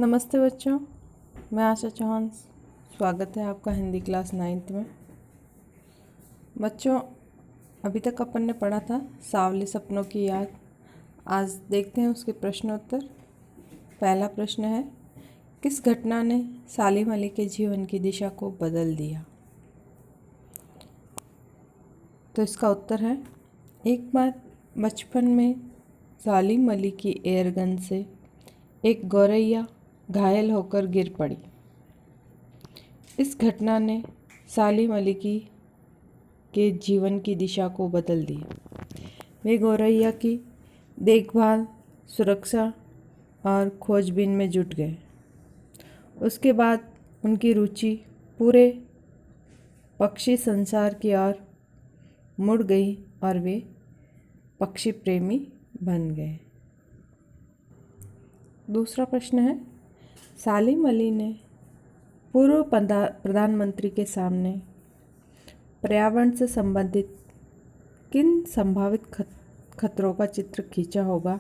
नमस्ते बच्चों, मैं आशा चौहान। स्वागत है आपका हिंदी क्लास 9th में। बच्चों, अभी तक अपन ने पढ़ा था सांवले सपनों की याद। आज देखते हैं उसके प्रश्नोत्तर। पहला प्रश्न है, किस घटना ने सालिम अली के जीवन की दिशा को बदल दिया? तो इसका उत्तर है, एक बार बचपन में सालिम अली की एयरगन से एक गौरैया घायल होकर गिर पड़ी। इस घटना ने सालिम अली के जीवन की दिशा को बदल दिया। वे गौरैया की देखभाल, सुरक्षा और खोजबीन में जुट गए। उसके बाद उनकी रुचि पूरे पक्षी संसार की ओर मुड़ गई और वे पक्षी प्रेमी बन गए। दूसरा प्रश्न है, सालिम अली ने पूर्व प्रधानमंत्री के सामने पर्यावरण से संबंधित किन संभावित खतरों का चित्र खींचा होगा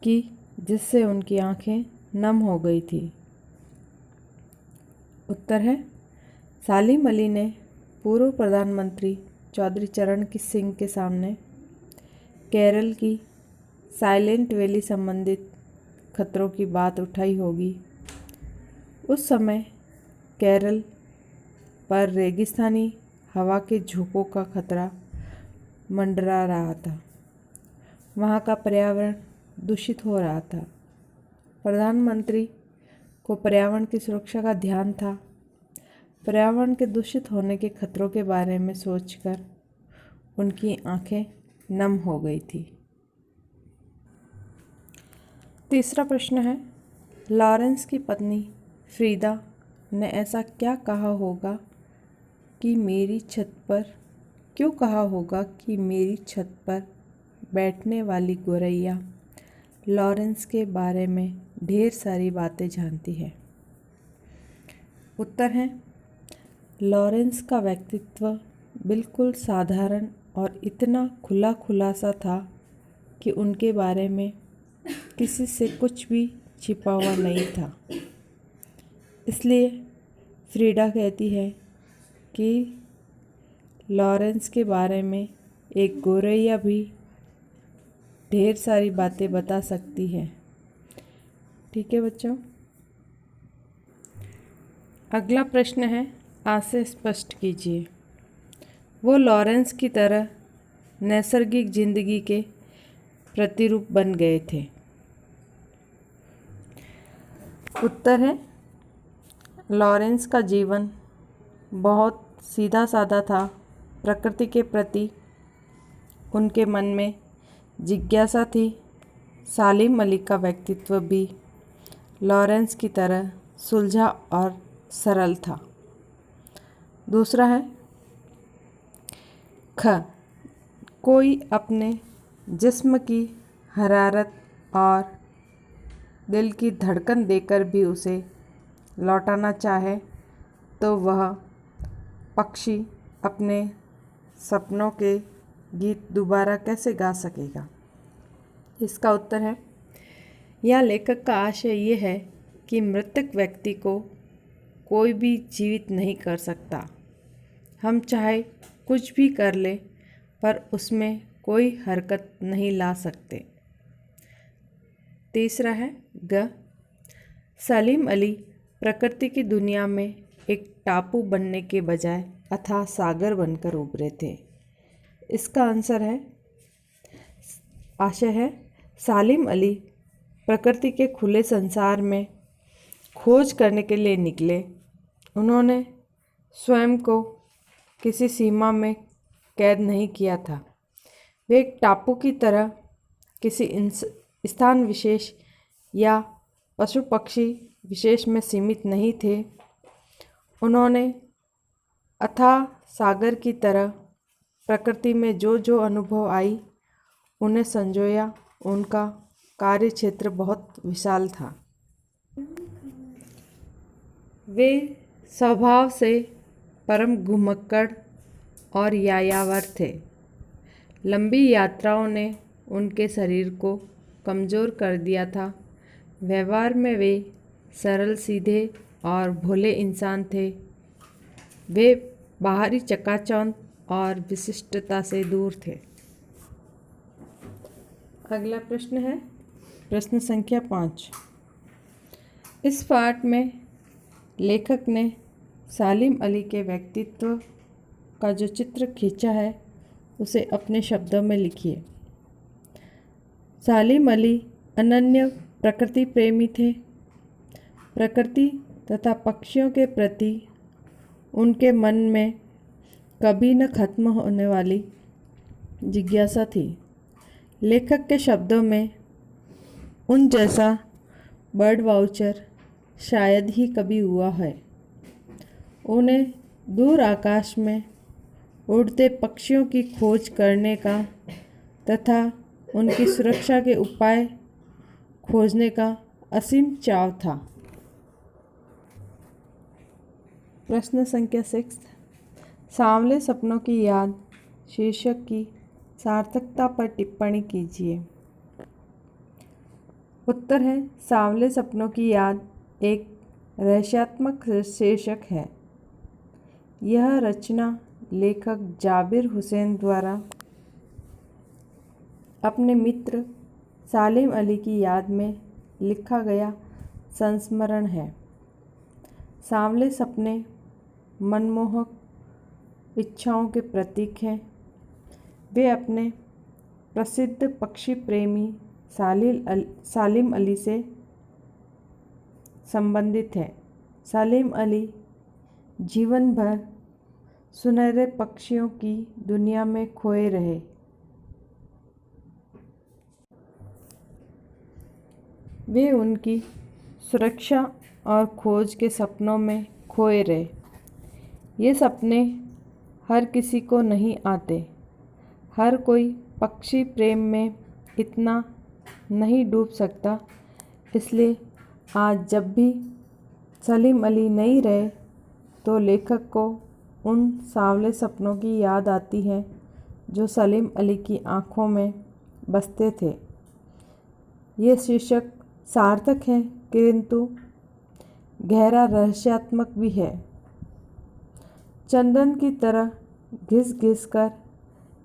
कि जिससे उनकी आंखें नम हो गई थी? उत्तर है, सालिम अली ने पूर्व प्रधानमंत्री चौधरी चरण सिंह के सामने केरल की साइलेंट वैली संबंधित खतरों की बात उठाई होगी। उस समय केरल पर रेगिस्तानी हवा के झोंकों का खतरा मंडरा रहा था। वहाँ का पर्यावरण दूषित हो रहा था। प्रधानमंत्री को पर्यावरण की सुरक्षा का ध्यान था। पर्यावरण के दूषित होने के खतरों के बारे में सोचकर उनकी आंखें नम हो गई थी। तीसरा प्रश्न है, लॉरेंस की पत्नी फ्रीदा ने ऐसा क्या कहा होगा कि मेरी छत पर बैठने वाली गौरैया लॉरेंस के बारे में ढेर सारी बातें जानती है? उत्तर है, लॉरेंस का व्यक्तित्व बिल्कुल साधारण और इतना खुला खुलासा था कि उनके बारे में किसी से कुछ भी छिपा हुआ नहीं था। इसलिए फ्रीडा कहती है कि लॉरेंस के बारे में एक गौरैया भी ढेर सारी बातें बता सकती है। ठीक है बच्चों। अगला प्रश्न है, आज से स्पष्ट कीजिए। वो लॉरेंस की तरह नैसर्गिक जिंदगी के प्रतिरूप बन गए थे। उत्तर है, लॉरेंस का जीवन बहुत सीधा साधा था। प्रकृति के प्रति उनके मन में जिज्ञासा थी। सालिम अली का व्यक्तित्व भी लॉरेंस की तरह सुलझा और सरल था। दूसरा है, कोई अपने जिस्म की हरारत और दिल की धड़कन देकर भी उसे लौटाना चाहे तो वह पक्षी अपने सपनों के गीत दोबारा कैसे गा सकेगा? इसका उत्तर है, यह लेखक का आशय ये है कि मृतक व्यक्ति को कोई भी जीवित नहीं कर सकता। हम चाहे कुछ भी कर ले पर उसमें कोई हरकत नहीं ला सकते। तीसरा है, सलीम अली प्रकृति की दुनिया में एक टापू बनने के बजाय अथाह सागर बनकर उभरे थे। इसका आशय है, सालिम अली प्रकृति के खुले संसार में खोज करने के लिए निकले। उन्होंने स्वयं को किसी सीमा में कैद नहीं किया था। वे एक टापू की तरह किसी स्थान विशेष या पशु पक्षी विशेष में सीमित नहीं थे। उन्होंने अथाह सागर की तरह प्रकृति में जो अनुभव आई उन्हें संजोया। उनका कार्य क्षेत्र बहुत विशाल था। वे स्वभाव से परम घुमक्कड़ और यायावर थे। लंबी यात्राओं ने उनके शरीर को कमज़ोर कर दिया था। व्यवहार में वे सरल सीधे और भोले इंसान थे। वे बाहरी चकाचौंध और विशिष्टता से दूर थे। अगला प्रश्न है प्रश्न संख्या 5। इस पाठ में लेखक ने सालिम अली के व्यक्तित्व का जो चित्र खींचा है उसे अपने शब्दों में लिखिए। सालिम अली अनन्य प्रकृति प्रेमी थे। प्रकृति तथा पक्षियों के प्रति उनके मन में कभी न खत्म होने वाली जिज्ञासा थी। लेखक के शब्दों में उन जैसा बर्ड वाचर शायद ही कभी हुआ है। उन्हें दूर आकाश में उड़ते पक्षियों की खोज करने का तथा उनकी सुरक्षा के उपाय खोजने का असीम चाव था। प्रश्न संख्या 6। सांवले सपनों की याद शीर्षक की सार्थकता पर टिप्पणी कीजिए। उत्तर है सांवले सपनों की याद एक रहस्यात्मक शीर्षक है। यह रचना लेखक जाबिर हुसैन द्वारा अपने मित्र सालिम अली की याद में लिखा गया संस्मरण है। सांवले सपने मनमोहक इच्छाओं के प्रतीक हैं। वे अपने प्रसिद्ध पक्षी प्रेमी सालिम अली से संबंधित है। सालिम अली जीवन भर सुनहरे पक्षियों की दुनिया में खोए रहे। वे उनकी सुरक्षा और खोज के सपनों में खोए रहे। ये सपने हर किसी को नहीं आते। हर कोई पक्षी प्रेम में इतना नहीं डूब सकता। इसलिए आज जब भी सलीम अली नहीं रहे तो लेखक को उन सांवले सपनों की याद आती है जो सलीम अली की आँखों में बसते थे। ये शीर्षक सार्थक है किंतु गहरा रहस्यात्मक भी है। चंदन की तरह घिस घिस कर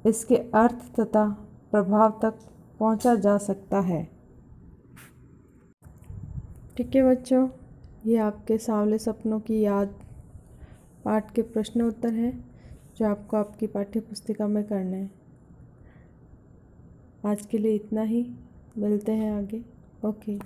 इसके अर्थ तथा प्रभाव तक पहुंचा जा सकता है। ठीक है बच्चों, ये आपके सांवले सपनों की याद पाठ के प्रश्न उत्तर हैं जो आपको आपकी पाठ्य पुस्तिका में करने हैं। आज के लिए इतना ही, मिलते हैं आगे। ओके।